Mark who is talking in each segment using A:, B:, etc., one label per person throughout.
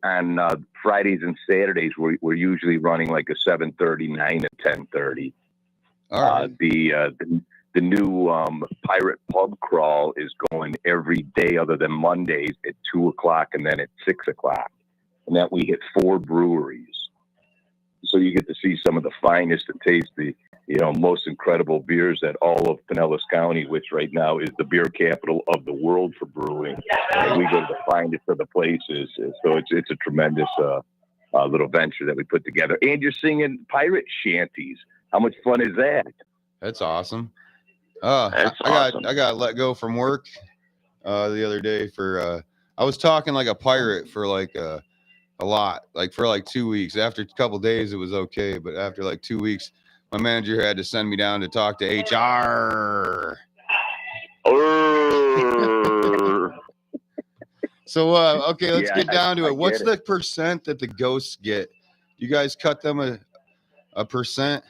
A: on Fridays and Saturdays, we're usually running like a 7:30, 9 to 10:30.
B: All right.
A: The new Pirate Pub Crawl is going every day other than Mondays at 2:00 and then at 6:00, and that we hit 4 breweries. So you get to see some of the finest and taste the most incredible beers at all of Pinellas County, which right now is the beer capital of the world for brewing. And we go to the finest of the places. So it's a tremendous little venture that we put together. And you're singing pirate shanties. How much fun is that?
B: That's awesome.
A: That's awesome.
B: I got let go from work the other day for I was talking like a pirate for like a lot, like for like 2 weeks. After a couple days it was okay, but after like 2 weeks my manager had to send me down to talk to HR. So okay, let's get down to it. What's the percent that the ghosts get? You guys cut them a percent?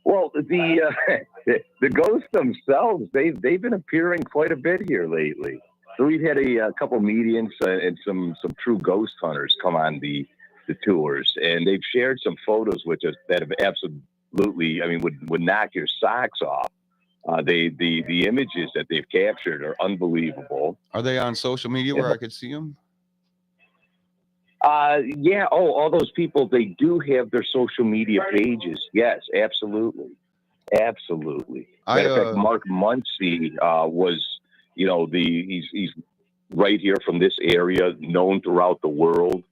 A: Well, the ghosts themselves, they've been appearing quite a bit here lately. So we've had a couple mediums and some true ghost hunters come on the tours, and they've shared some photos with us that have absolutely, I mean, would knock your socks off. The images that they've captured are unbelievable.
B: Are they on social media where I could see them?
A: Yeah. Oh, all those people, they do have their social media pages. Yes, absolutely. Absolutely. Matter of fact, Mark Muncy was, he's right here from this area, known throughout the world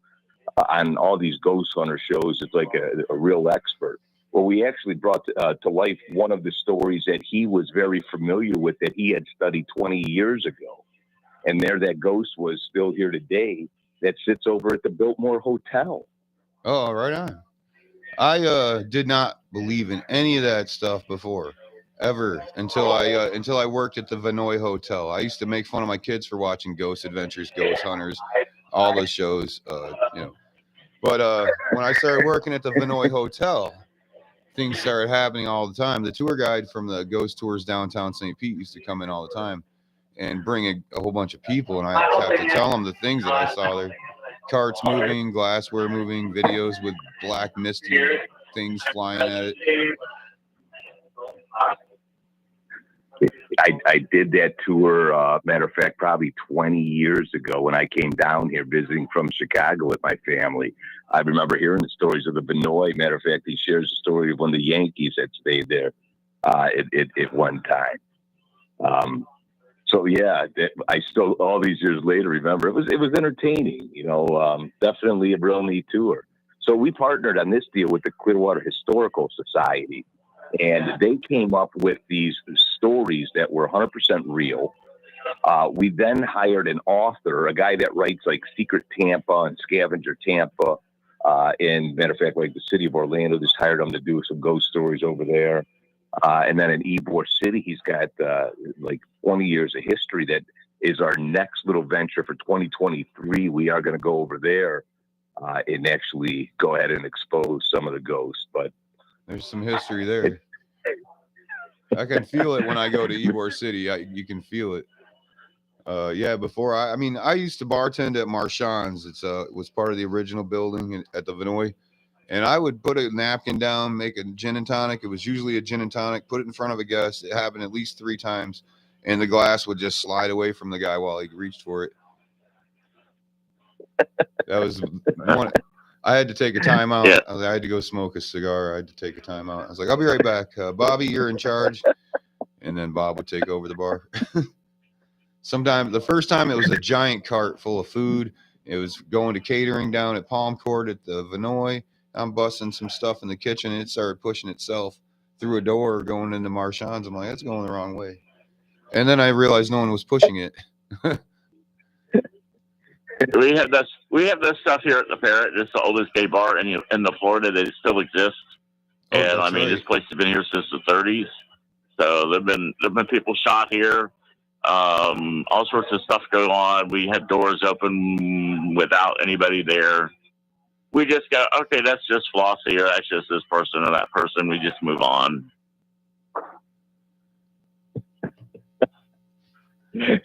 A: on all these ghost hunter shows. It's like a real expert. Well, we actually brought to life one of the stories that he was very familiar with that he had studied 20 years ago. And that ghost was still here today that sits over at the Biltmore Hotel.
B: Oh, right on. I did not believe in any of that stuff before, ever, until I worked at the Vinoy Hotel. I used to make fun of my kids for watching Ghost Adventures, Ghost Hunters, all the shows, But when I started working at the Vinoy Hotel, things started happening all the time. The tour guide from the Ghost Tours downtown St. Pete used to come in all the time and bring a whole bunch of people, and I have to tell them the things that I saw there. Carts moving, glassware moving, videos with black misty things flying at it.
A: I did that tour, matter of fact, probably 20 years ago when I came down here visiting from Chicago with my family. I remember hearing the stories of the Vinoy. Matter of fact, he shares the story of when the Yankees had stayed there at one time. So yeah, I still, all these years later, remember it was entertaining. Definitely a real neat tour. So we partnered on this deal with the Clearwater Historical Society, and they came up with these stories that were 100% real. We then hired an author, a guy that writes like Secret Tampa and Scavenger Tampa. And matter of fact, like the city of Orlando just hired him to do some ghost stories over there. And then in Ybor City, he's got like 20 years of history. That is our next little venture for 2023. We are going to go over there and actually go ahead and expose some of the ghosts. But
B: there's some history there. I can feel it when I go to Ybor City. You can feel it. Before I used to bartend at Marchand's. It was part of the original building at the Vinoy. And I would put a napkin down, make a gin and tonic. It was usually a gin and tonic, put it in front of a guest. It happened at least 3 times. And the glass would just slide away from the guy while he reached for it. That was one. I had to take a time out. Yeah. I had to go smoke a cigar. I had to take a time out. I was like, I'll be right back. Bobby, you're in charge. And then Bob would take over the bar. The first time it was a giant cart full of food. It was going to catering down at Palm Court at the Vinoy. I'm busting some stuff in the kitchen, and it started pushing itself through a door going into Marchand's. I'm like, that's going the wrong way. And then I realized no one was pushing it.
C: We have this stuff here at the Parrot. This is the oldest gay bar in the Florida that still exists. And I mean, This place has been here since the 30s. So there've been people shot here. All sorts of stuff go on. We had doors open without anybody there. We just go, okay, that's just Flossie, or that's just this person or that person. We just move on.
A: Yeah,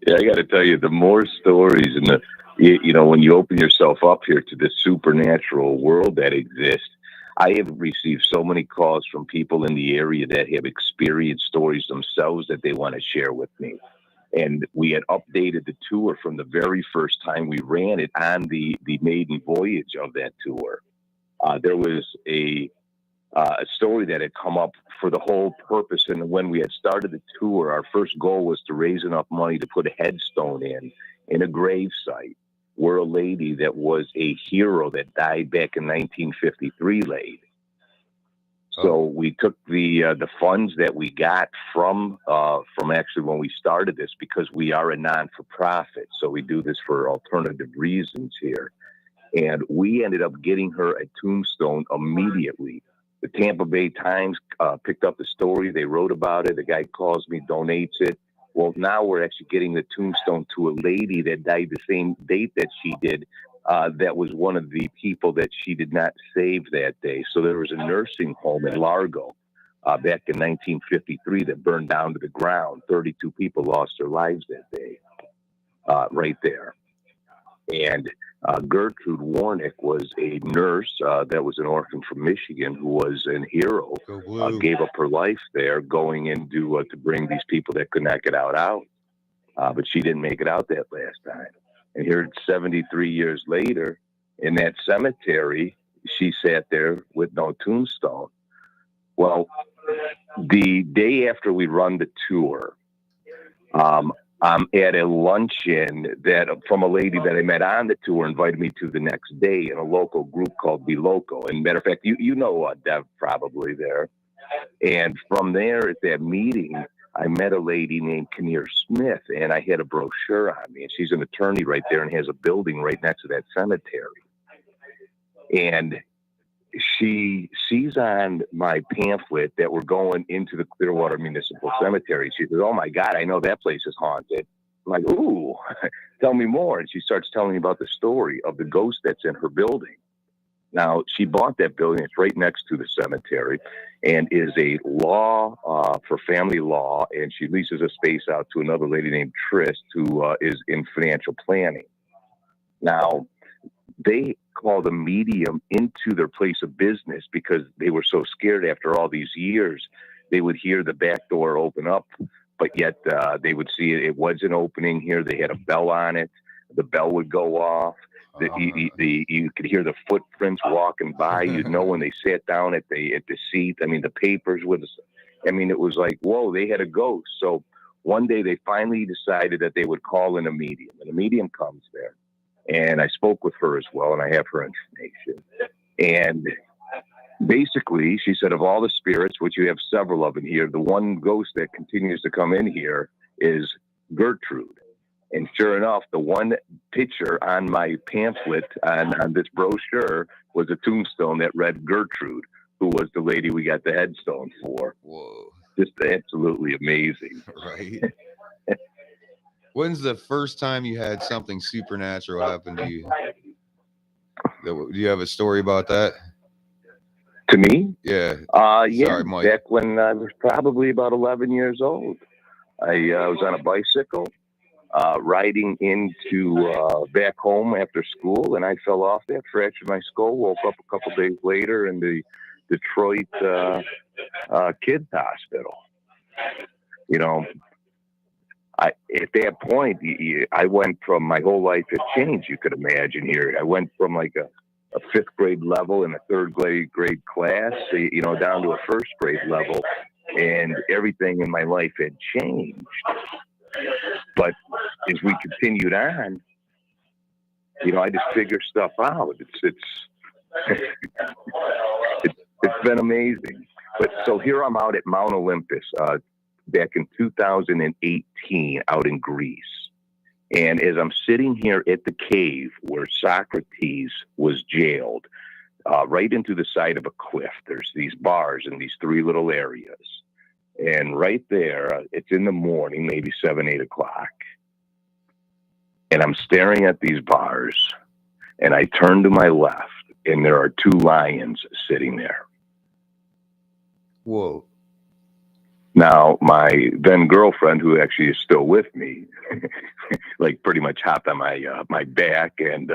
A: I got to tell you, the more stories and You know, when you open yourself up here to this supernatural world that exists, I have received so many calls from people in the area that have experienced stories themselves that they want to share with me. And we had updated the tour from the very first time we ran it on the maiden voyage of that tour. There was a story that had come up for the whole purpose. And when we had started the tour, our first goal was to raise enough money to put a headstone in a grave site where a lady that was a hero that died back in 1953 laid. So we took the funds that we got from actually when we started this, because we are a non-for-profit, so we do this for alternative reasons here, and we ended up getting her a tombstone immediately. The Tampa Bay Times picked up the story. They wrote about it. The guy calls me, donates it. Well, now we're actually getting the tombstone to a lady that died the same date that she did. That was one of the people that she did not save that day. So there was a nursing home in Largo back in 1953 that burned down to the ground. 32 people lost their lives that day right there. And Gertrude Warnick was a nurse that was an orphan from Michigan who was a hero, gave up her life there going into to bring these people that could not get out. But she didn't make it out that last time. And here 73 years later, in that cemetery, she sat there with no tombstone. Well, the day after we run the tour, I'm at a luncheon that from a lady that I met on the tour invited me to the next day in a local group called Be Loco. And matter of fact, you know Dev probably there. And from there at that meeting, I met a lady named Kinnear Smith, and I had a brochure on me. And she's an attorney right there and has a building right next to that cemetery. And she sees on my pamphlet that we're going into the Clearwater Municipal Cemetery. She says, "Oh my God, I know that place is haunted." I'm like, "Ooh, tell me more." And she starts telling me about the story of the ghost that's in her building. Now, she bought that building. It's right next to the cemetery and is a law for family law. And she leases a space out to another lady named Trist, who is in financial planning. Now, they called a medium into their place of business because they were so scared after all these years. They would hear the back door open up, but yet they would see it wasn't opening here. They had a bell on it. The bell would go off. You could hear the footprints walking by. You'd know when they sat down at the seat. I mean, the papers with. I mean, it was like, whoa, they had a ghost. So one day they finally decided that they would call in a medium, and a medium comes there. And I spoke with her as well, and I have her information. And basically, she said, of all the spirits, which you have several of in here, the one ghost that continues to come in here is Gertrude. And sure enough, the one picture on my pamphlet on this brochure was a tombstone that read Gertrude, who was the lady we got the headstone for.
B: Whoa.
A: Just absolutely amazing.
B: Right. When's the first time you had something supernatural happen to you? Do you have a story about that?
A: To me?
B: Yeah.
A: Yeah.
B: Sorry, Mike.
A: Back when I was probably about 11 years old. I was on a bicycle riding into back home after school, and I fell off that, fractured my skull, woke up a couple days later in the Detroit kids hospital. You know, at that point, I went from, my whole life has changed, you could imagine here. I went from like a fifth grade level in a third grade class, down to a first grade level, and everything in my life had changed. But as we continued on, I just figured stuff out. It's been amazing. But so here I'm out at Mount Olympus back in 2018 out in Greece. And as I'm sitting here at the cave where Socrates was jailed, right into the side of a cliff, there's these bars in these three little areas. And right there, it's in the morning, maybe 7, 8 o'clock. And I'm staring at these bars, and I turn to my left, and there are two lions sitting there.
B: Whoa.
A: Now, my then girlfriend, who actually is still with me, like pretty much hopped on my back and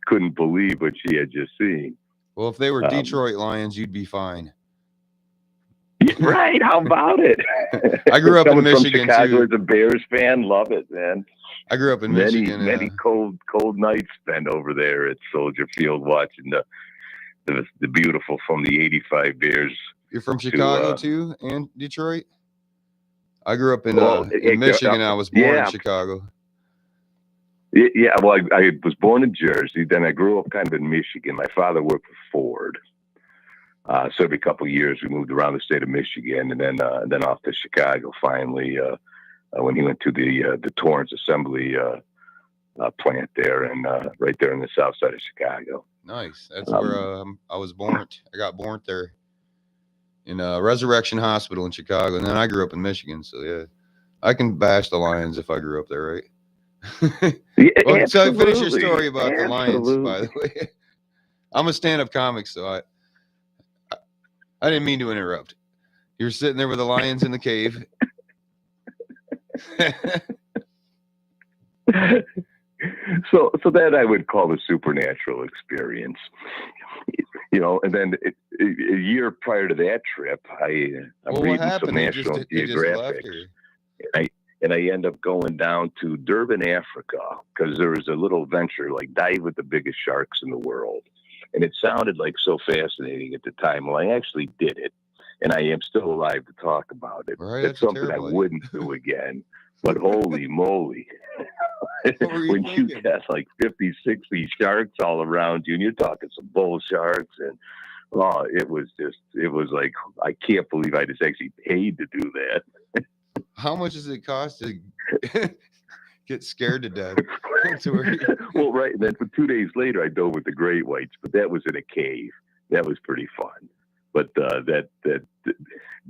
A: couldn't believe what she had just seen.
B: Well, if they were Detroit Lions, you'd be fine.
A: Yeah, right? How about it?
B: I grew up in Michigan
A: from Chicago
B: too.
A: as a Bears fan, love it, man.
B: I grew up in Michigan.
A: Many cold nights spent over there at Soldier Field watching the beautiful from the '85 Bears.
B: You're from Chicago too, and Detroit. I grew up in Michigan. I was born in Chicago.
A: Yeah, well, I was born in Jersey. Then I grew up kind of in Michigan. My father worked for Ford. So every couple of years we moved around the state of Michigan, and then off to Chicago. Finally, when he went to the Torrance Assembly plant there, and right there in the south side of Chicago.
B: Nice. That's where I was born. I got born there in Resurrection Hospital in Chicago, and then I grew up in Michigan. So yeah, I can bash the Lions if I grew up there, right?
A: Yeah,
B: well, so finish your story about the Lions, by the way. I'm a stand-up comic, so I didn't mean to interrupt. You're sitting there with the lions in the cave.
A: So that I would call a supernatural experience, and then a year prior to that trip, I'm reading some National Geographic, and I end up going down to Durban, Africa, because there was a little venture like dive with the biggest sharks in the world. And it sounded like so fascinating at the time. Well, I actually did it, and I am still alive to talk about it.
B: Right,
A: that's something I wouldn't do again. But holy moly, when you got like 50, 60 sharks all around you, and you're talking some bull sharks, and it was like, I can't believe I just actually paid to do that.
B: How much does it cost to get scared to death?
A: Well, right. And then for 2 days later, I dove with the great whites, but that was in a cave. That was pretty fun. But that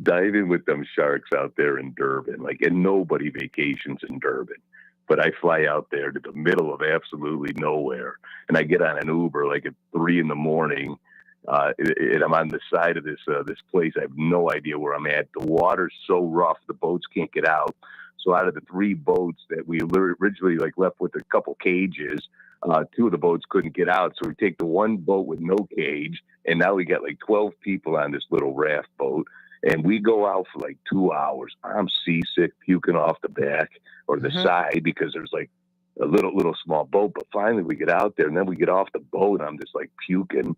A: diving with them sharks out there in Durban, and nobody vacations in Durban. But I fly out there to the middle of absolutely nowhere, and I get on an Uber at 3 a.m. And I'm on the side of this place. I have no idea where I'm at. The water's so rough, the boats can't get out. So out of the 3 boats that we originally left with a couple cages, 2 of the boats couldn't get out. So we take the one boat with no cage, and now we got 12 people on this little raft boat, and we go out for 2 hours. I'm seasick, puking off the back or the side because there's a little small boat. But finally we get out there, and then we get off the boat, and I'm just puking.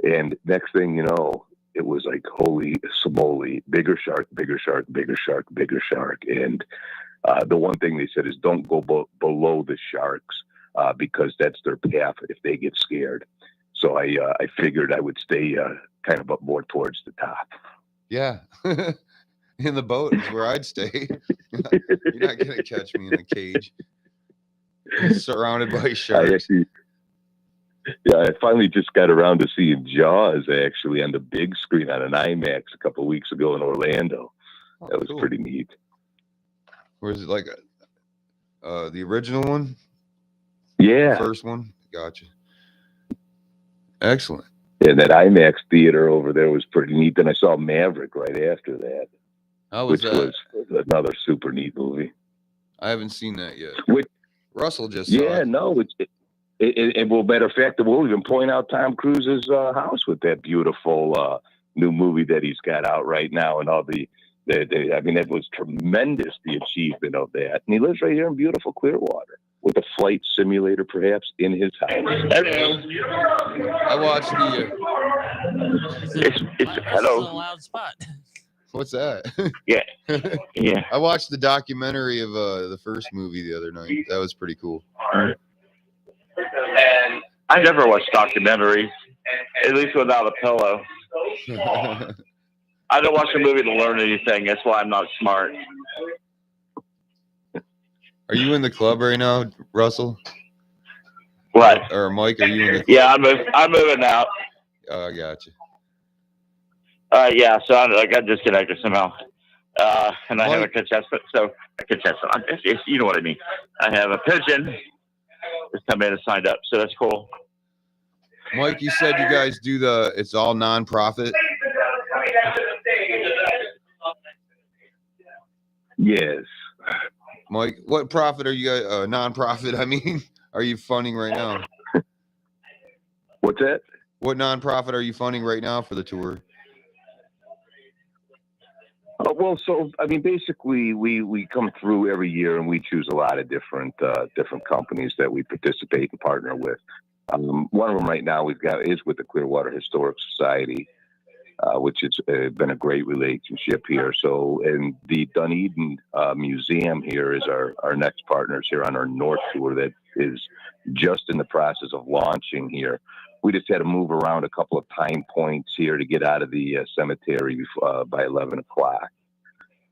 A: And next thing you know, it was holy smoly, bigger shark, bigger shark, bigger shark, bigger shark. And the one thing they said is don't go below the sharks because that's their path if they get scared. So I figured I would stay kind of up more towards the top.
B: Yeah. In the boat is where I'd stay. You're not going to catch me in a cage. Surrounded by sharks.
A: I finally just got around to seeing Jaws actually on the big screen on an IMAX a couple of weeks ago in Orlando. That was pretty neat.
B: Was it the original one?
A: Yeah.
B: The first one? Gotcha. Excellent.
A: And that IMAX theater over there was pretty neat. Then I saw Maverick right after that.
B: Was
A: another super neat movie.
B: I haven't seen that yet. Russell just
A: saw
B: it.
A: Yeah, no, well, matter of fact, we'll even point out Tom Cruise's house with that beautiful new movie that he's got out right now, and all it was tremendous, the achievement of that. And he lives right here in beautiful Clearwater with a flight simulator, perhaps, in his house.
B: I watched the.
C: Hello.
D: It's a loud spot.
B: What's that?
C: Yeah.
B: I watched the documentary of the first movie the other night. That was pretty cool.
C: And I never watch documentaries, at least without a pillow. I don't watch a movie to learn anything. That's why I'm not smart.
B: Are you in the club right now, Russell?
C: What?
B: Or Mike, are you in the club?
C: Yeah, I'm moving out.
B: Oh, I got you.
C: Yeah, so I got disconnected somehow. And I have a contestant. So a contestant. You know what I mean. I have a pigeon just come in and signed up. So that's cool.
B: Mike, you said you guys do it's all nonprofit.
A: Yes.
B: Mike, what profit are you guys, non-profit, I mean, are you funding right now?
A: What's that?
B: What non-profit are you funding right now for the tour?
A: Well, so I mean, basically, we come through every year, and we choose a lot of different companies that we participate and partner with. One of them right now we've got is with the Clearwater Historic Society, which has been a great relationship here. So, and the Dunedin Museum here is our next partners here on our North Tour that is just in the process of launching here. We just had to move around a couple of time points here to get out of the cemetery by 11 o'clock.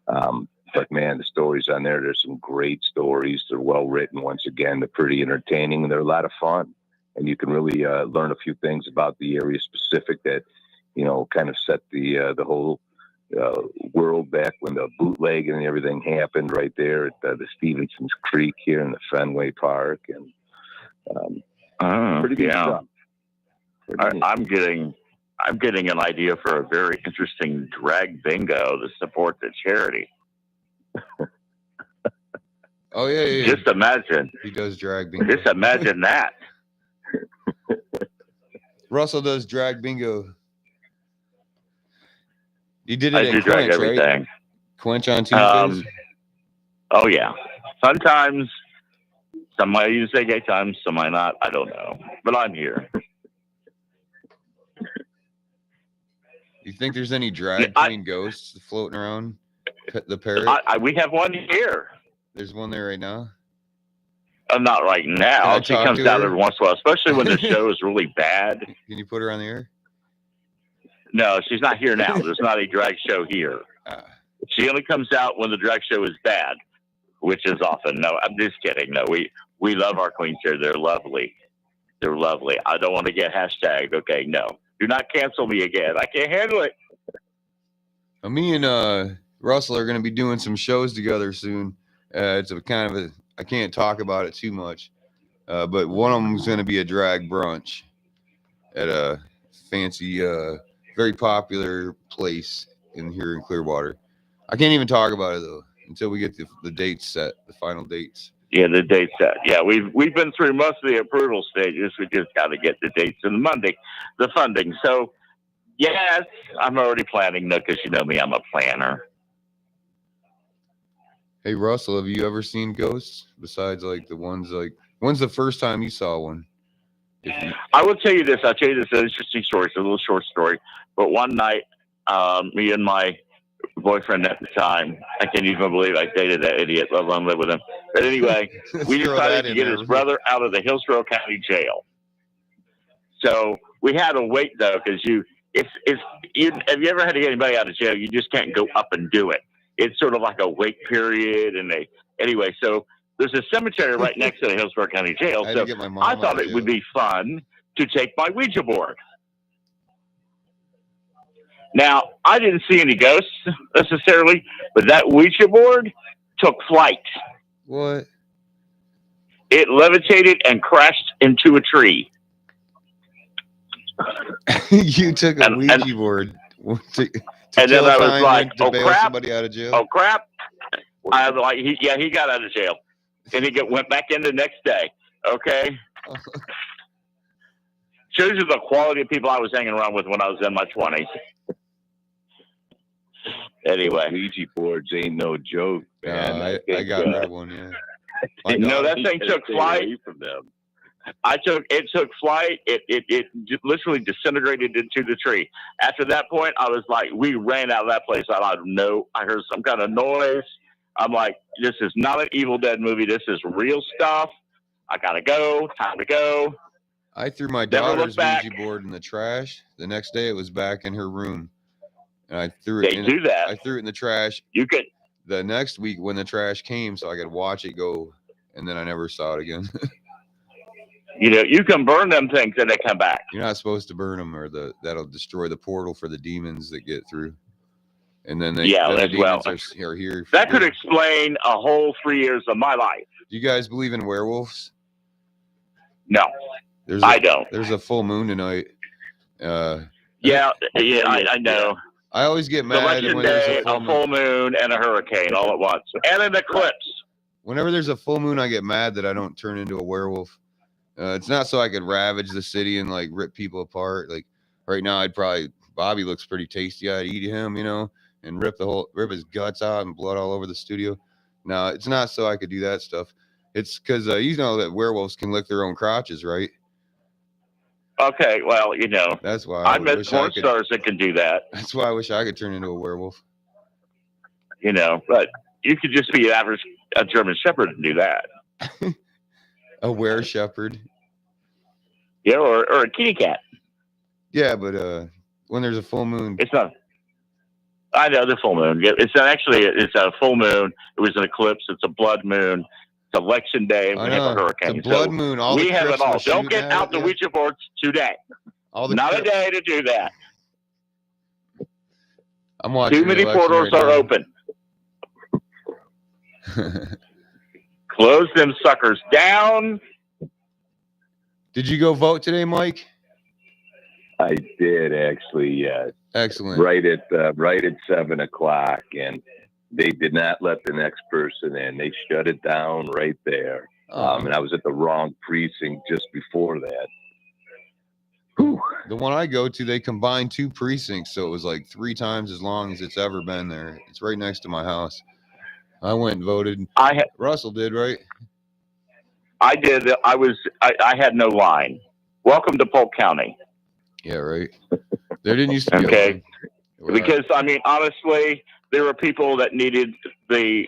A: But man, the stories on there, there's some great stories. They're well written. Once again, they're pretty entertaining and they're a lot of fun. And you can really learn a few things about the area specific that, you know, kind of set the whole world back when the bootlegging and everything happened right there at the Stevenson's Creek here in the Fenway Park. And pretty good stuff.
C: I'm getting an idea for a very interesting drag bingo to support the charity.
B: Oh yeah.
C: Just imagine.
B: He does drag bingo.
C: Just imagine that.
B: Russell does drag bingo. You did it
C: I do
B: at
C: drag
B: Quench,
C: everything.
B: Right? Quench on Tuesdays?
C: Oh yeah. Sometimes some might use say gay times, some might not. I don't know. But I'm here.
B: You think there's any drag queen ghosts floating around the parrot?
C: We have one here.
B: There's one there right now?
C: Not right now. She comes out every once in a while, especially when the show is really bad.
B: Can you put her on the air?
C: No, she's not here now. There's not a drag show here. She only comes out when the drag show is bad, which is often. No, I'm just kidding. No, we love our queens here. They're lovely. They're lovely. I don't want to get hashtagged. Okay, no. Do not cancel me again. I can't handle it.
B: Me and Russell are going to be doing some shows together soon. It's a kind of I can't talk about it too much, but one of them is going to be a drag brunch at a fancy, very popular place here in Clearwater. I can't even talk about it though until we get the dates set, the final dates.
C: Yeah, the date set. Yeah, we've been through most of the approval stages. We just got to get the dates and the funding. So, yes, I'm already planning though, because you know me, I'm a planner.
B: Hey Russell, have you ever seen ghosts besides like the ones when's the first time you saw one?
C: I will tell you this. I'll tell you this interesting story. It's a little short story. But one night, me and my boyfriend at the time, I can't even believe I dated that idiot, let alone live with him. But anyway, we decided to get his brother out of the Hillsborough County Jail. So we had to wait though, because have you ever had to get anybody out of jail? You just can't go up and do it. It's sort of like a wait period, anyway. So there's a cemetery right next to the Hillsborough County Jail. So I thought it would be fun to take my Ouija board. Now, I didn't see any ghosts necessarily, but that Ouija board took flight.
B: What?
C: It levitated and crashed into a tree.
B: You took a Ouija board
C: and then I was like, "Oh crap!
B: Somebody out of jail?
C: Oh crap!" I was like, "He got out of jail, and he went back in the next day." Okay. Shows you the quality of people I was hanging around with when I was in my 20s. Anyway,
A: Ouija boards ain't no joke, man.
B: I got rid of one. Yeah.
C: No, that thing took flight.
A: From them.
C: It took flight. It literally disintegrated into the tree. After that point, I was like, we ran out of that place. I heard some kind of noise. I'm like, this is not an Evil Dead movie. This is real stuff. I gotta go. Time to go.
B: I threw my daughter's Ouija board in the trash. The next day, it was back in her room, and I threw it. I threw it in the trash.
C: You could.
B: The next week when the trash came, so I could watch it go, and then I never saw it again.
C: You can burn them things and they come back.
B: You're not supposed to burn them, or that'll destroy the portal for the demons that get through. And then the demons are here.
C: That could explain a whole 3 years of my life.
B: Do you guys believe in werewolves?
C: No, I don't.
B: There's a full moon tonight.
C: I know.
B: I always get mad
C: Election
B: when there's
C: day,
B: a
C: full moon, and a hurricane all at once, and an eclipse.
B: Whenever there's a full moon, I get mad that I don't turn into a werewolf. It's not so I could ravage the city and like rip people apart. Like right now, Bobby looks pretty tasty. I'd eat him, you know, and rip his guts out and blood all over the studio. No, it's not so I could do that stuff. It's because you know that werewolves can lick their own crotches, right?
C: Okay, well, you know,
B: that's why
C: I met porn stars that can do that.
B: That's why I wish I could turn into a werewolf.
C: You know, but you could just be a German Shepherd and do that.
B: A were shepherd.
C: Yeah, or a kitty cat.
B: Yeah, but when there's a full moon,
C: it's not. I know the full moon. It's not actually. It's a full moon. It was an eclipse. It's a blood moon. It's election day. We have a hurricane.
B: The blood moon. All
C: we
B: the
C: have it all. Don't get out the
B: yeah.
C: Ouija boards today. Not a day to do that.
B: I'm watching.
C: Too many portals are open. Close them suckers down.
B: Did you go vote today, Mike?
A: I did actually. Yes.
B: Excellent.
A: Right at 7:00, and they did not let the next person in. They shut it down right there. And I was at the wrong precinct just before that. Whew.
B: The one I go to, they combined 2 precincts, so it was like 3 times as long as it's ever been there. It's right next to my house. I went and voted. Russell did, right?
C: I did. I had no line. Welcome to Polk County.
B: Yeah, right. There didn't used to be.
C: Okay. Because I mean, honestly, there were people that needed the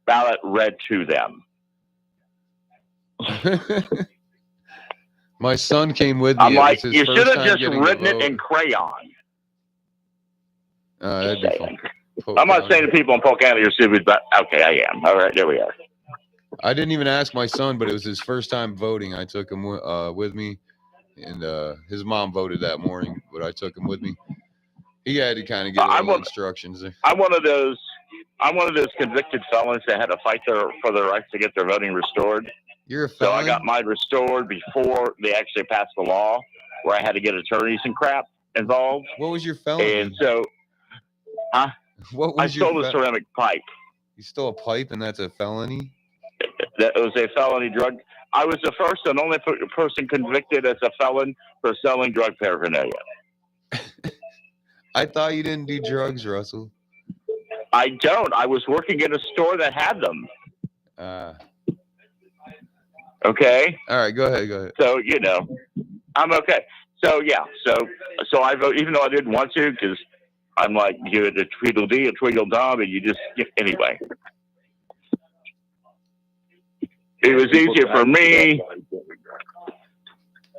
C: ballot read to them.
B: My son came with me.
C: I'm like, you should have just written it in crayon.
B: That'd be fun.
C: I'm not saying to people in Polk County are stupid, but okay, I am. All right, there we are.
B: I didn't even ask my son, but it was his first time voting. I took him with me, and his mom voted that morning, but I took him with me. He had to kind of get instructions there. I'm one of those convicted felons that had to fight for their rights to get their voting restored. You're a felon?
C: So I got mine restored before they actually passed the law, where I had to get attorneys and crap involved.
B: What was your felony?
C: And so, I stole a ceramic pipe.
B: You stole a pipe, and that's a felony?
C: That was a felony drug. I was the first and only person convicted as a felon for selling drug paraphernalia.
B: I thought you didn't do drugs, Russell.
C: I don't. I was working in a store that had them. Okay.
B: All right. Go ahead.
C: So, you know, I'm okay. So, yeah. So I vote, even though I didn't want to, because I'm like, you had a Tweedledee, a Tweedledum, and you just, anyway. It was easier for me.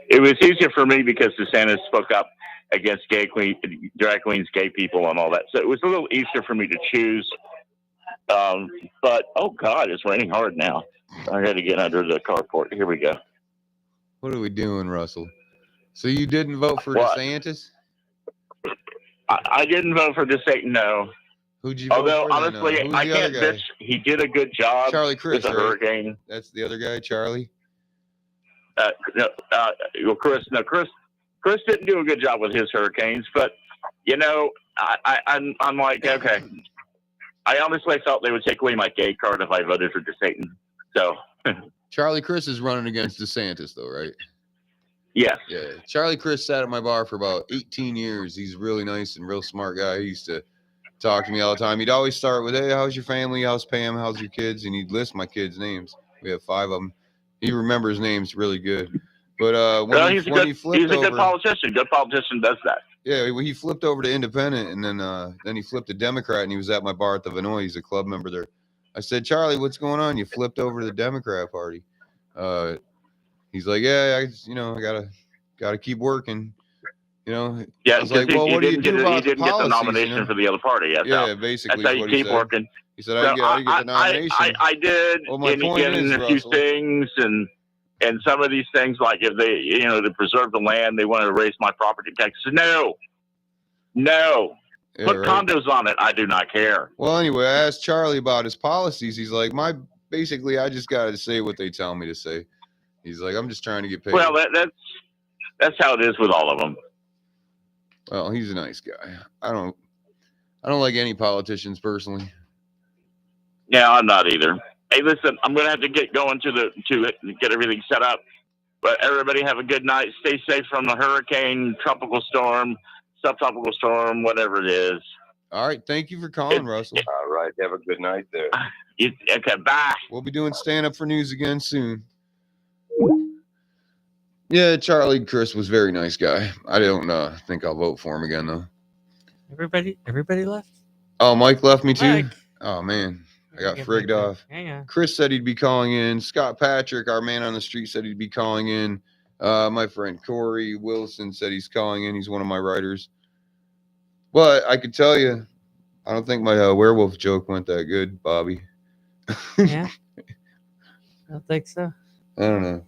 C: It was easier for me because DeSantis spoke up against drag queens, gay people, and all that. So it was a little easier for me to choose. But, oh, God, it's raining hard now. I had to get under the carport. Here we go.
B: What are we doing, Russell? So you didn't vote for DeSantis?
C: I didn't vote for DeSantis, no.
B: Who'd you vote
C: for? Although,
B: then?
C: honestly, I can't bitch. He did a good job.
B: Charlie Crist,
C: with the hurricane.
B: That's the other guy, Charlie?
C: Chris didn't do a good job with his hurricanes, but, you know, I'm like, okay. I honestly felt they would take away my gay card if I voted for DeSantis. So
B: Charlie Crist is running against DeSantis, though, right?
C: Yes.
B: Yeah. Charlie Crist sat at my bar for about 18 years. He's a really nice and real smart guy. He used to talk to me all the time. He'd always start with, "Hey, how's your family? How's Pam? How's your kids?" And he'd list my kids' names. We have 5 of them. He remembers names really good. But
C: he's a good politician. Good politician does that.
B: Yeah, he flipped over to Independent, and then he flipped to Democrat, and he was at my bar at the Vinoy. He's a club member there. I said, "Charlie, what's going on? You flipped over to the Democrat Party." He's like, "Yeah, I gotta keep working." You know.
C: Yeah,
B: I was like, "Well, what do you do about the policies?" He didn't get the
C: nomination for the other party.
B: Yeah, basically.
C: That's how you keep working.
B: He said, "I didn't get the nomination."
C: I did.
B: Well, my point is,
C: a few things and some of these things, like if they, to preserve the land, they want to raise my property taxes. No.
B: Yeah,
C: Put condos on it. I do not care.
B: Well, anyway, I asked Charlie about his policies. He's like, basically, I just got to say what they tell me to say. He's like, I'm just trying to get paid.
C: Well, that's how it is with all of them.
B: Well, he's a nice guy. I don't like any politicians personally.
C: Yeah, I'm not either. Hey, listen, I'm gonna have to get going to get everything set up. But everybody have a good night. Stay safe from the hurricane, tropical storm, subtropical storm, whatever it is.
B: All right. Thank you for calling, Russell.
A: All right. Have a good night there.
C: Okay, bye.
B: We'll be doing stand up for news again soon. Yeah, Charlie Chris was a very nice guy. I don't think I'll vote for him again though.
D: Everybody left.
B: Oh, Mike left me too.
D: Mike.
B: Oh man, I got
D: Get
B: frigged
D: Mike
B: off.
D: back. Hang on.
B: Chris said he'd be calling in. Scott Patrick, our man on the street, said he'd be calling in. My friend Corey Wilson said he's calling in. He's one of my writers. But I could tell you, I don't think my werewolf joke went that good, Bobby.
D: Yeah. I don't think so.
B: I don't know.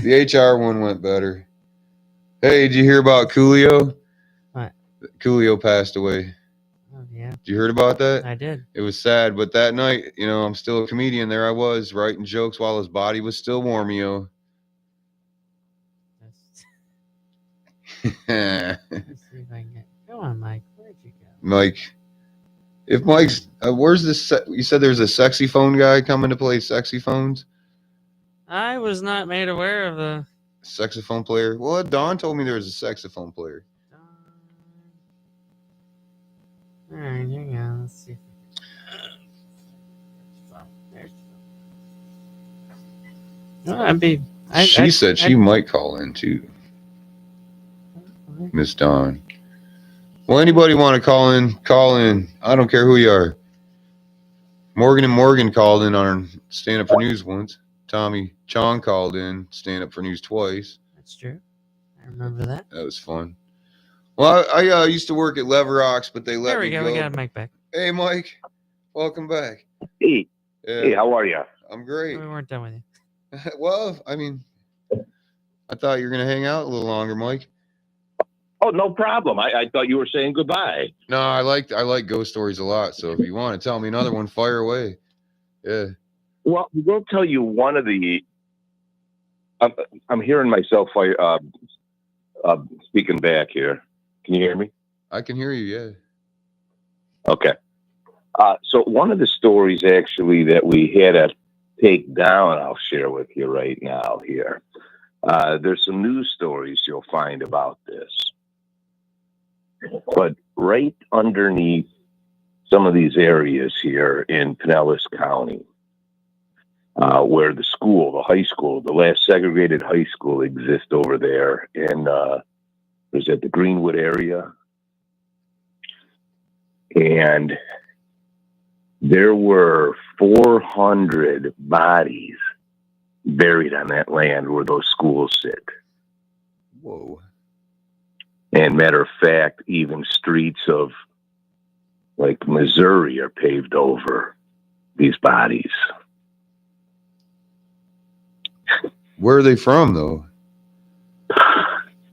B: The HR one went better. Hey, did you hear about Coolio?
D: What?
B: Coolio passed away.
D: Oh yeah,
B: Did you heard about that?
D: I did.
B: It was sad, but that night, I'm still a comedian. There I was, writing jokes while his body was still warm, yo.
D: Let's see if I can get. Go on, Mike. Where'd you go?
B: Mike. If Mike's, where's this? You said there's a sexy phone guy coming to play sexy phones?
D: I was not made aware of the.
B: Saxophone player? Well, Don told me there was a saxophone player.
D: All right, here we go. Let's see. No,
B: She said she might call in too, Miss Dawn. Well, anybody want to call in? Call in. I don't care who you are. Morgan and Morgan called in on Stand Up for News once. Tommy Chong called in, Stand Up for News twice.
D: That's true. I remember that.
B: That was fun. Well, I used to work at Leverox, but they let
D: There we
B: me
D: go.
B: go.
D: We got Mike back.
B: Hey, Mike. Welcome back.
A: Hey,
B: Yeah,
A: hey, how are you?
B: I'm great.
D: We weren't done with you.
B: Well, I mean, I thought you were going to hang out a little longer, Mike.
A: Oh, no problem. I thought you were saying goodbye.
B: No, I like ghost stories a lot. So if you want to tell me another one, fire away. Yeah.
A: Well, I will tell you one of the. I'm hearing myself speaking back here. Can you hear me?
B: I can hear you. Yeah.
A: Okay. So one of the stories actually that we had to take down, I'll share with you right now here. There's some news stories you'll find about this. But right underneath some of these areas here in Pinellas County, where the school, the high school, the last segregated high school exists over there in, was at the Greenwood area. And there were 400 bodies buried on that land where those schools sit.
B: Whoa.
A: And matter of fact, even streets of like Missouri are paved over these bodies.
B: Where are they from, though?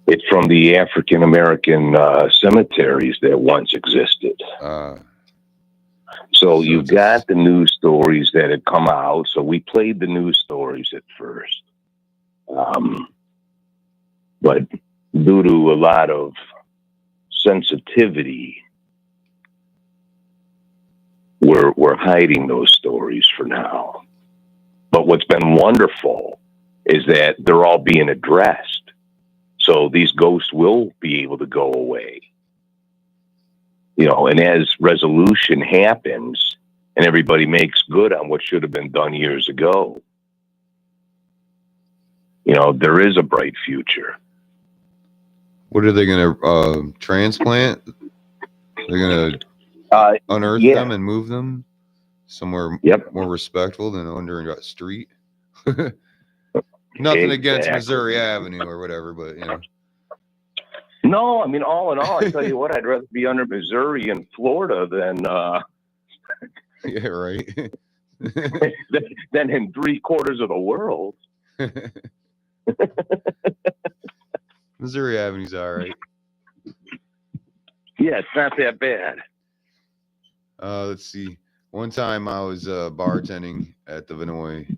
A: It's from the African American cemeteries that once existed. So you've got the news stories that had come out. So we played the news stories at first. But due to a lot of sensitivity, we're hiding those stories for now. But what's been wonderful is that they're all being addressed. So these ghosts will be able to go away. And as resolution happens and everybody makes good on what should have been done years ago, there is a bright future.
B: What are they going to transplant? They're going to unearth them and move them somewhere more respectful than under a street. Nothing against Missouri Avenue or whatever, but
A: No, I mean, all in all, I tell you what, I'd rather be under Missouri and Florida than
B: yeah, right.
A: than in 3/4 of the world.
B: Missouri Avenue's all right.
A: Yeah, it's not that bad.
B: Let's see. One time I was bartending at the Vinoy,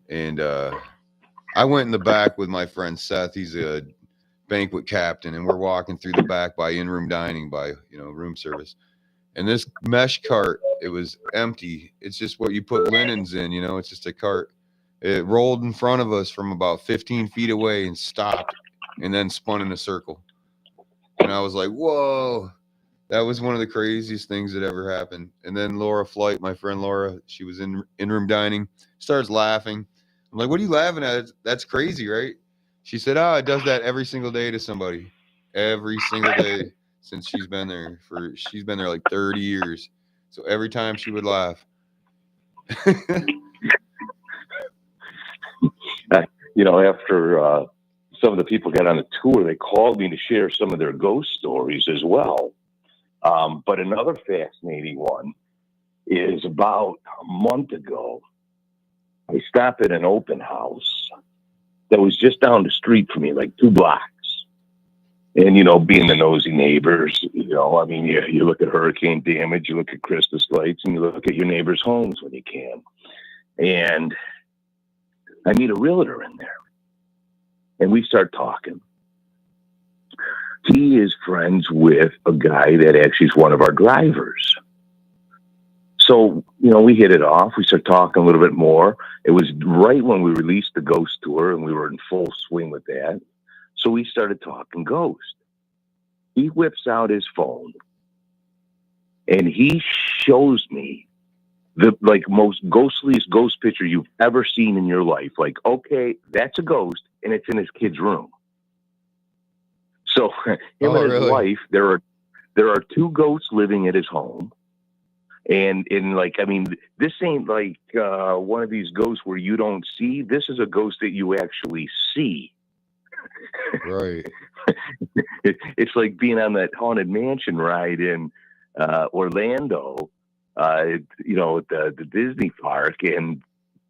B: and I went in the back with my friend Seth. He's a banquet captain, and we're walking through the back by in-room dining, by room service, and this mesh cart, it was empty. It's just what you put linens in, it's just a cart. It rolled in front of us from about 15 feet away and stopped, and then spun in a circle. And I was like, whoa. That was one of the craziest things that ever happened. And then Laura Flight, my friend Laura, she was in room dining, starts laughing. I'm like, what are you laughing at? That's crazy, right? She said, oh, it does that every single day to somebody. Every single day since she's been there like 30 years. So every time she would laugh.
A: After some of the people got on the tour, they called me to share some of their ghost stories as well. But another fascinating one is about a month ago, I stopped at an open house that was just down the street from me, like 2 blocks. And, being the nosy neighbors, you look at hurricane damage, you look at Christmas lights, and you look at your neighbors' homes when you can. And I meet a realtor in there, and we start talking. He is friends with a guy that actually is one of our drivers. So, we hit it off. We start talking a little bit more. It was right when we released the ghost tour, and we were in full swing with that. So we started talking ghost. He whips out his phone, and he shows me the most ghostliest ghost picture you've ever seen in your life. Like, okay, that's a ghost, and it's in his kid's room. So him and his wife, there are 2 ghosts living at his home. And this ain't like one of these ghosts where you don't see. This is a ghost that you actually see.
B: Right.
A: It's like being on that Haunted Mansion ride in Orlando, the Disney park. And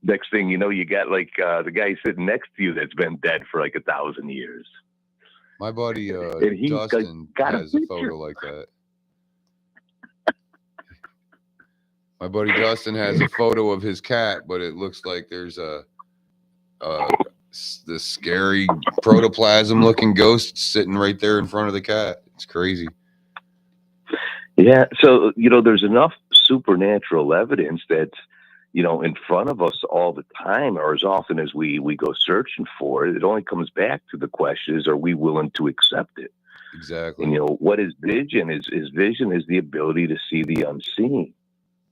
A: next thing you know, you got the guy sitting next to you that's been dead for like 1,000 years.
B: My buddy Dustin
A: got
B: has a photo like that. My buddy Dustin has a photo of his cat, but it looks like there's this scary protoplasm-looking ghost sitting right there in front of the cat. It's crazy.
A: Yeah, so there's enough supernatural evidence that's in front of us all the time, or as often as we go searching for it. It only comes back to the question is, are we willing to accept it?
B: Exactly.
A: And what is vision? Is vision is the ability to see the unseen.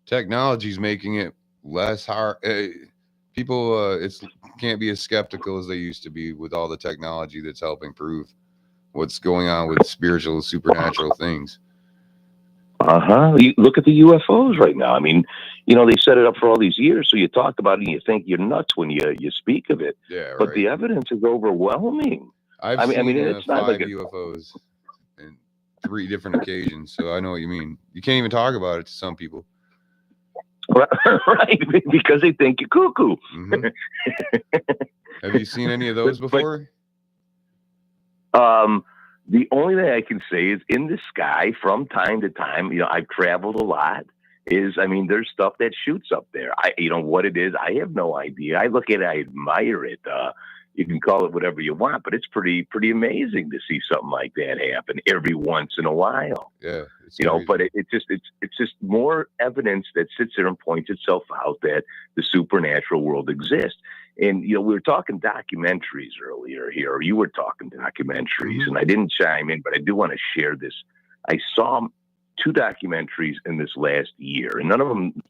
B: Technology's making it less hard. People can't be as skeptical as they used to be with all the technology that's helping prove what's going on with spiritual, supernatural things.
A: You look at the UFOs right now. They set it up for all these years, so you talk about it and you think you're nuts when you speak of it.
B: Yeah, right.
A: But the evidence is overwhelming.
B: I've seen it's 5 not like UFOs in 3 different occasions, so I know what you mean. You can't even talk about it to some people.
A: Right, because they think you're cuckoo.
B: Mm-hmm. Have you seen any of those before?
A: The only thing I can say is in the sky from time to time, I've traveled a lot, there's stuff that shoots up there. What it is, I have no idea. I look at it, I admire it. You can call it whatever you want, but it's pretty amazing to see something like that happen every once in a while.
B: Yeah.
A: But it's just more evidence that sits there and points itself out that the supernatural world exists. And, we were talking documentaries earlier here, or you were talking documentaries, and I didn't chime in, but I do want to share this. I saw 2 documentaries in this last year, and none of them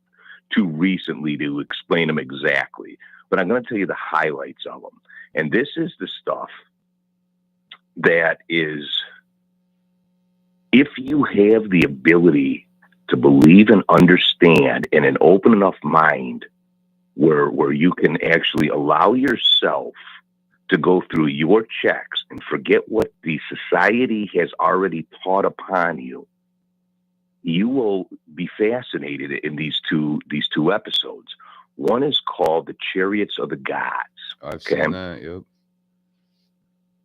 A: too recently to explain them exactly, but I'm going to tell you the highlights of them. And this is the stuff that is, if you have the ability to believe and understand in an open enough mind where you can actually allow yourself to go through your checks and forget what the society has already taught upon you, you will be fascinated in these two episodes. One is called The Chariots of the Gods.
B: I've seen that, yep.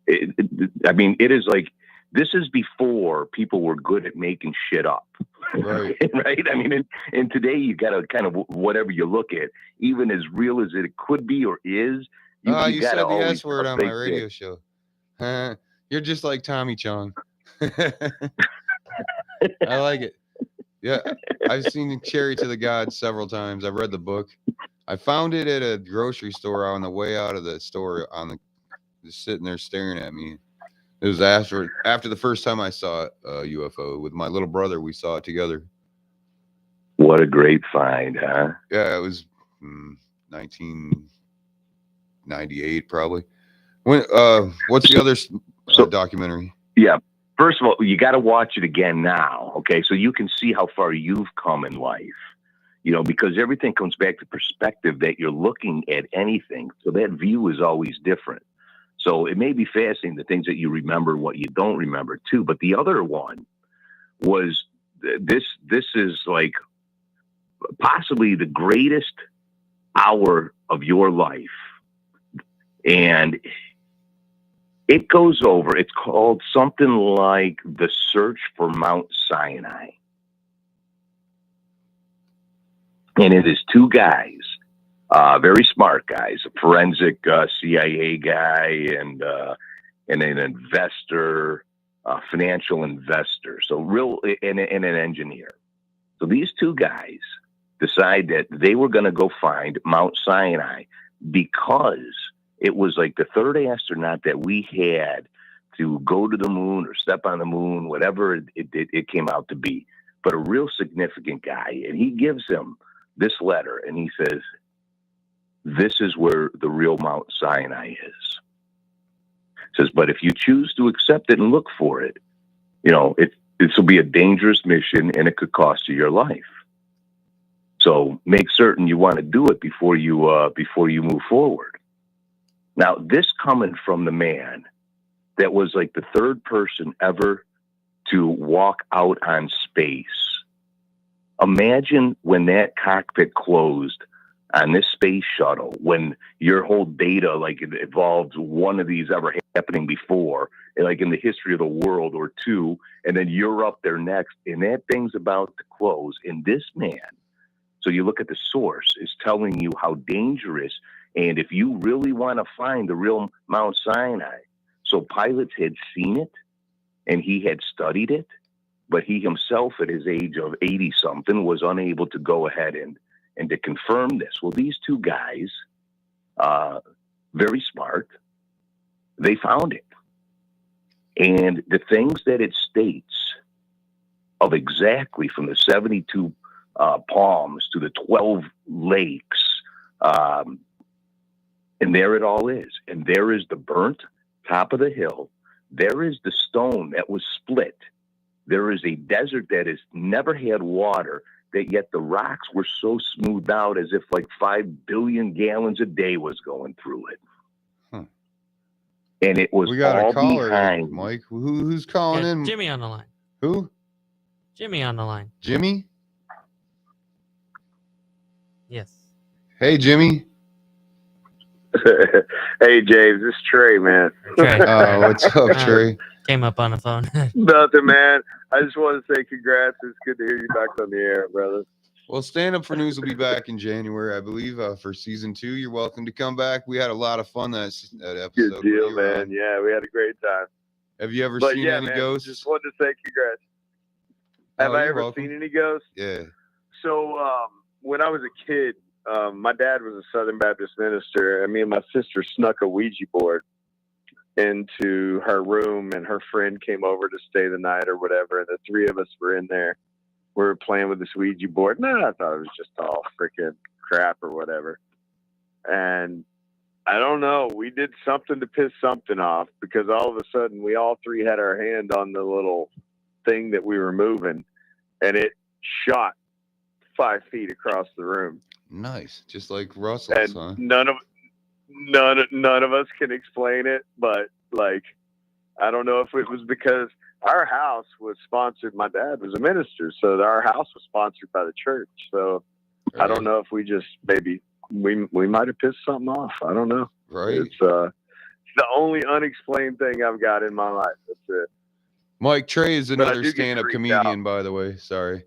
A: It is like, this is before people were good at making shit up.
B: Right.
A: Right? And today you got to kind of, whatever you look at, even as real as it could be or is.
B: You said the S word on my radio show. You're just like Tommy Chong. I like it. Yeah, I've seen Cherry to the Gods several times. I've read the book. I found it at a grocery store on the way out of the store. Just sitting there staring at me. It was after the first time I saw a UFO with my little brother. We saw it together.
A: What a great find, huh?
B: Yeah, it was 1998 probably. When what's the other documentary?
A: Yeah. First of all, you got to watch it again now, okay? So you can see how far you've come in life, because everything comes back to perspective that you're looking at anything. So that view is always different. So it may be fascinating, the things that you remember, what you don't remember too. But the other one was this is like possibly the greatest hour of your life. And it goes over, it's called something like The Search for Mount Sinai. And it is two guys, very smart guys, a forensic CIA guy and an investor, financial investor. So and an engineer. So these two guys decide that they were going to go find Mount Sinai because it was like the third astronaut that we had to go to the moon or step on the moon, whatever it came out to be, but a real significant guy. And he gives him this letter and he says, this is where the real Mount Sinai is. Says, but if you choose to accept it and look for it, this will be a dangerous mission and it could cost you your life. So make certain you want to do it before you move forward. Now, this coming from the man that was like the third person ever to walk out on space. Imagine when that cockpit closed on this space shuttle, when your whole data, like it involved one of these ever happening before, like in the history of the world or two, and then you're up there next, and that thing's about to close. And this man, so you look at the source, is telling you how dangerous. And if you really want to find the real Mount Sinai, so pilots had seen it and he had studied it, but he himself at his age of 80 something was unable to go ahead and to confirm this. Well, these two guys, very smart, they found it. And the things that it states of exactly from the 72 palms to the 12 lakes, and there it all is. And there is the burnt top of the hill. There is the stone that was split. There is a desert that has never had water, that yet the rocks were so smoothed out as if like 5 billion gallons a day was going through it.
B: Huh.
A: And it was
B: we got
A: all
B: a caller,
A: behind.
B: Mike. Who's calling in?
D: Jimmy on the line.
B: Who?
D: Jimmy on the line.
B: Jimmy?
D: Yes.
B: Hey, Jimmy.
E: Hey, James, this is Trey, man.
D: Trey.
B: What's up, Trey?
D: Came up on the phone.
E: Nothing, man. I just want to say congrats. It's good to hear you back on the air, brother.
B: Well, Stand Up for News will be back in January, I believe, for season 2. You're welcome to come back. We had a lot of fun that episode.
E: Good deal, man. Yeah, we had a great time.
B: Have you ever seen any ghosts?
E: Just wanted to say congrats. Have I ever seen any ghosts?
B: Yeah.
E: So when I was a kid, my dad was a Southern Baptist minister, and me and my sister snuck a Ouija board into her room, and her friend came over to stay the night or whatever, and the three of us were in there. We were playing with this Ouija board. No, I thought it was just all freaking crap or whatever. And I don't know, we did something to piss something off, because all of a sudden we all three had our hand on the little thing that we were moving, and it shot 5 feet across the room.
B: Nice, just like Russell's,
E: and
B: huh?
E: None of us can explain it, but like, I don't know if it was because our house was sponsored. My dad was a minister, so our house was sponsored by the church. So right. I don't know if we just maybe we might have pissed something off. I don't know.
B: Right.
E: It's the only unexplained thing I've got in my life. That's it.
B: Mike, Trey is another stand-up comedian, by the way. Sorry.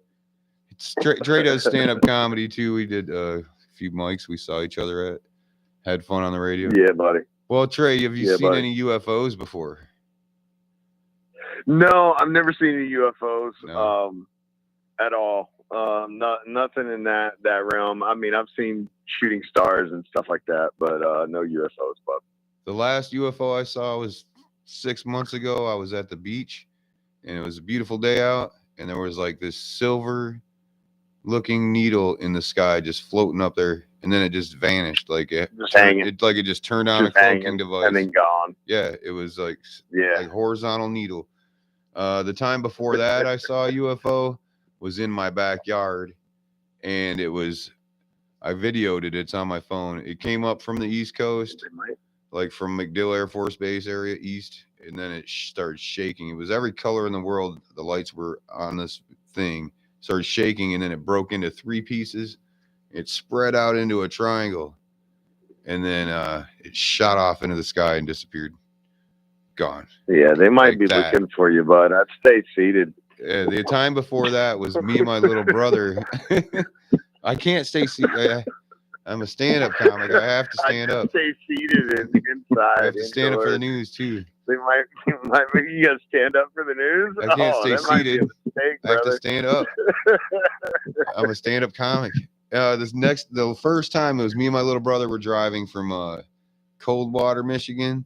B: Trey does stand-up comedy too. We did a few mics we saw each other at. Had fun on the radio.
E: Yeah, buddy.
B: Well, Trey, have you seen any UFOs before?
E: No, I've never seen any UFOs
B: No.
E: at all. Nothing in that realm. I mean, I've seen shooting stars and stuff like that, but no UFOs. But
B: The last UFO I saw was 6 months ago. I was at the beach, and it was a beautiful day out, and there was like this silver looking needle in the sky just floating up there, and then it just vanished. Like it
E: just hanging,
B: it just turned on
E: just
B: a cloaking
E: hanging,
B: device.
E: and then gone.
B: Yeah, it was like
E: Yeah.
B: horizontal needle. The time before that I saw a UFO was in my backyard, and I videoed it. It's on my phone. It came up from the East Coast, like from MacDill Air Force Base area east, and then it started shaking. It was every color in the world. The lights were on this thing, started shaking, and then it broke into 3 pieces. It spread out into a triangle, and then it shot off into the sky and disappeared. Gone.
E: Yeah, they might
B: Like
E: be
B: that.
E: looking for you, bud. I'd stay seated.
B: The time before that was me and my little brother. I can't stay seated. I'm a stand-up comic. I have to stand up.
E: Stay seated inside.
B: I have to stand up for the news too.
E: They might you gotta stand up for the news.
B: I can't stay
E: that might be a
B: seated.
E: mistake,
B: I have to
E: brother.
B: stand up. I'm a stand-up comic. The first time it was me and my little brother were driving from Coldwater, Michigan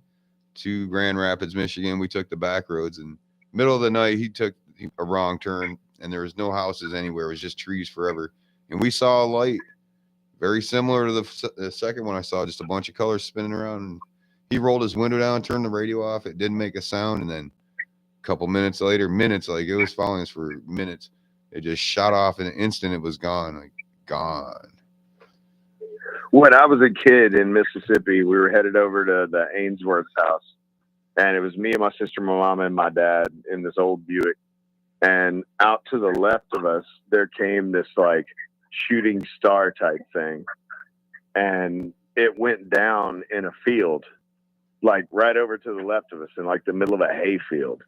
B: to Grand Rapids, Michigan. We took the back roads, and middle of the night he took a wrong turn, and there was no houses anywhere. It was just trees forever. And we saw a light very similar to the second one I saw, just a bunch of colors spinning around. And he rolled his window down, turned the radio off. It didn't make a sound. And then a couple minutes later, like it was following us for minutes, it just shot off in an instant. It was gone, like gone.
E: When I was a kid in Mississippi, we were headed over to the Ainsworth house, and it was me and my sister, my mom, and my dad in this old Buick. And out to the left of us, there came this like shooting star type thing, and it went down in a field, like right over to the left of us, in like the middle of a hay field.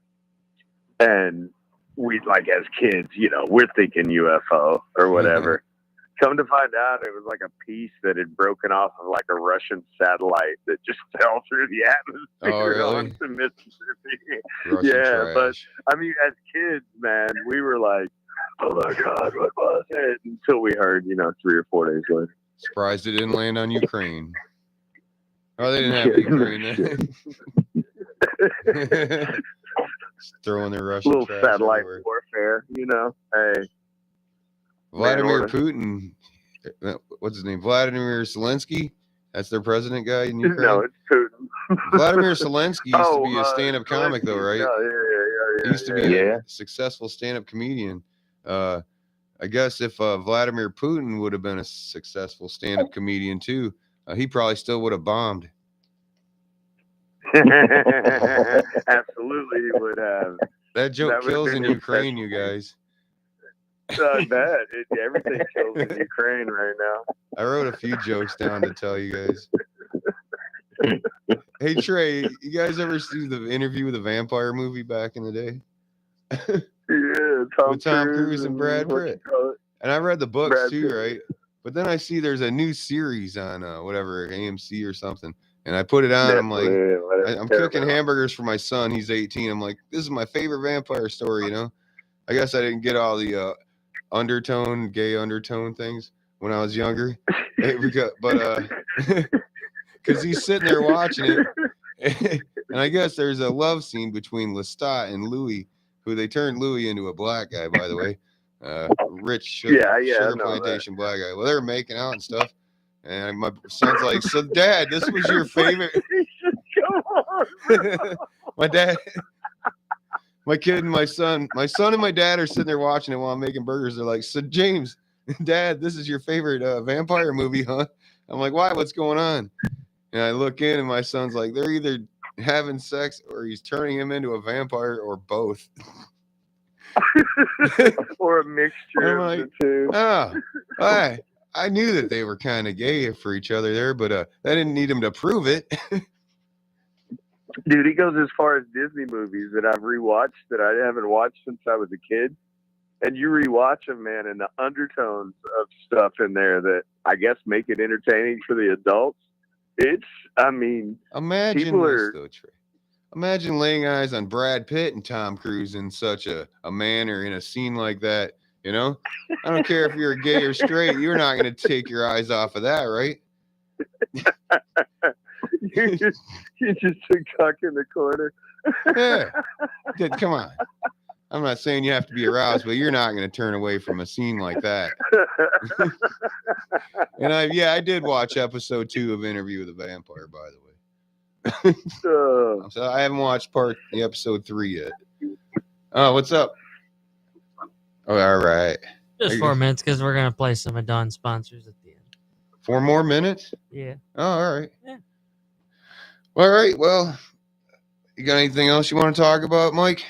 E: And we, like, as kids, we're thinking UFO or whatever. Come to find out, it was like a piece that had broken off of like a Russian satellite that just fell through the atmosphere onto Mississippi.
B: Russian
E: trash. But I mean, as kids, man, we were like, "Oh my God, what was it?" Until we heard, 3 or 4 days later.
B: Surprised it didn't land on Ukraine. Oh, they didn't have Ukraine then. Throwing their Russian
E: little
B: trash
E: satellite
B: everywhere.
E: warfare, Hey.
B: Vladimir Putin, what's his name? Vladimir Zelensky. That's their president guy in Ukraine.
E: No, it's Putin.
B: Vladimir Zelensky used to be a stand-up comic, though, right?
E: Yeah.
B: He used to be a successful stand-up comedian. I guess if Vladimir Putin would have been a successful stand-up comedian too, he probably still would have bombed.
E: Absolutely, he would have.
B: That joke kills in Ukraine, you guys.
E: I bet. Everything kills in Ukraine right now.
B: I wrote a few jokes down to tell you guys. Hey, Trey, you guys ever see the Interview with the Vampire movie back in the day?
E: Yeah,
B: with Tom Cruise and Brad Pitt. And I read the books
E: Brad
B: too,
E: Pitt.
B: right? But then I see there's a new series on whatever, AMC or something. And I put it on. I'm like, I'm cooking hamburgers for my son. He's 18. I'm like, this is my favorite vampire story, I guess I didn't get all the gay undertone things when I was younger. But because he's sitting there watching it. And I guess there's a love scene between Lestat and Louis, who they turned Louis into a black guy, by the way. Rich sugar plantation black guy. Well, they were making out and stuff. And my son's like, so Dad, this was your favorite. My dad, my kid and my son and my dad are sitting there watching it while I'm making burgers. They're like, so James, Dad, this is your favorite vampire movie, huh? I'm like, why? What's going on? And I look in and my son's like, they're either having sex or he's turning him into a vampire or both.
E: Or a mixture of the two.
B: Oh, I knew that they were kind of gay for each other there, but I didn't need him to prove it.
E: Dude, he goes as far as Disney movies that I've rewatched that I haven't watched since I was a kid. And you rewatch them, man, and the undertones of stuff in there that I guess make it entertaining for the adults. Imagine
B: people this, though, Trey. Imagine laying eyes on Brad Pitt and Tom Cruise in such a manner in a scene like that. You know, I don't care if you're gay or straight. You're not going to take your eyes off of that, right?
E: you just took cock in the corner.
B: Yeah. Come on. I'm not saying you have to be aroused, but you're not going to turn away from a scene like that. And I did watch episode 2 of Interview with the Vampire, by the way. So I haven't watched episode 3 yet. Oh, what's up? Oh, all right.
D: Just 4 minutes because we're going to play some of Don's sponsors at the end.
B: 4 more minutes?
D: Yeah.
B: Oh, all right.
D: Yeah.
B: All right. Well, you got anything else you want to talk about, Mike?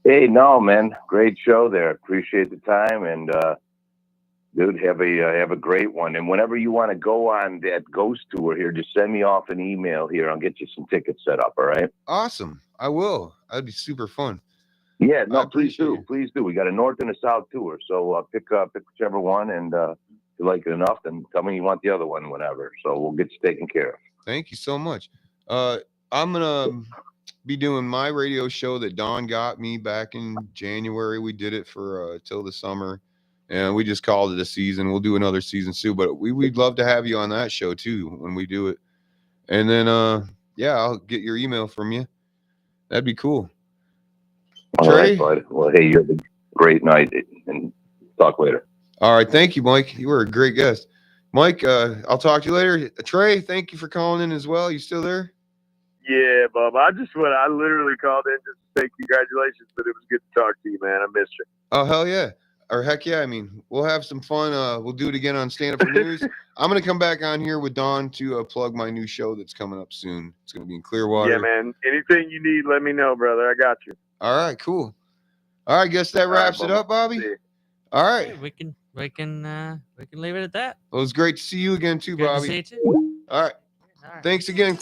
A: Hey, no, man. Great show there. Appreciate the time. And, dude, have a great one. And whenever you want to go on that ghost tour here, just send me off an email here. I'll get you some tickets set up. All right.
B: Awesome. I will. That'd be super fun.
A: Yeah, no, please
B: appreciate
A: do.
B: it.
A: Please do. We got a north and a south tour. So pick whichever one. And if you like it enough, then tell me you want the other one whenever. So we'll get you taken care of.
B: Thank you so much. I'm going to be doing my radio show that Don got me back in January. We did it for till the summer. And we just called it a season. We'll do another season soon. But we'd love to have you on that show, too, when we do it. And then, I'll get your email from you. That'd be cool.
A: All
B: Trey?
A: right, bud. Well, hey, you have a great night, and talk later.
B: All right. Thank you, Mike. You were a great guest. Mike, I'll talk to you later. Trey, thank you for calling in as well. You still there?
E: Yeah, Bob. I literally called in just to say congratulations, but it was good to talk to you, man. I missed you.
B: Oh, hell yeah. Or heck yeah. I mean, we'll have some fun. We'll do it again on Stand Up for News. I'm going to come back on here with Don to plug my new show that's coming up soon. It's going to be in Clearwater.
E: Yeah, man. Anything you need, let me know, brother. I got you.
B: All right, cool. All right, guess that wraps it up, Bobby. All right.
D: Hey, we can leave it at that.
B: Well, it was great to see you again too,
D: Good to
B: Bobby.
D: see you too.
B: All right.
D: All right.
B: Thanks again.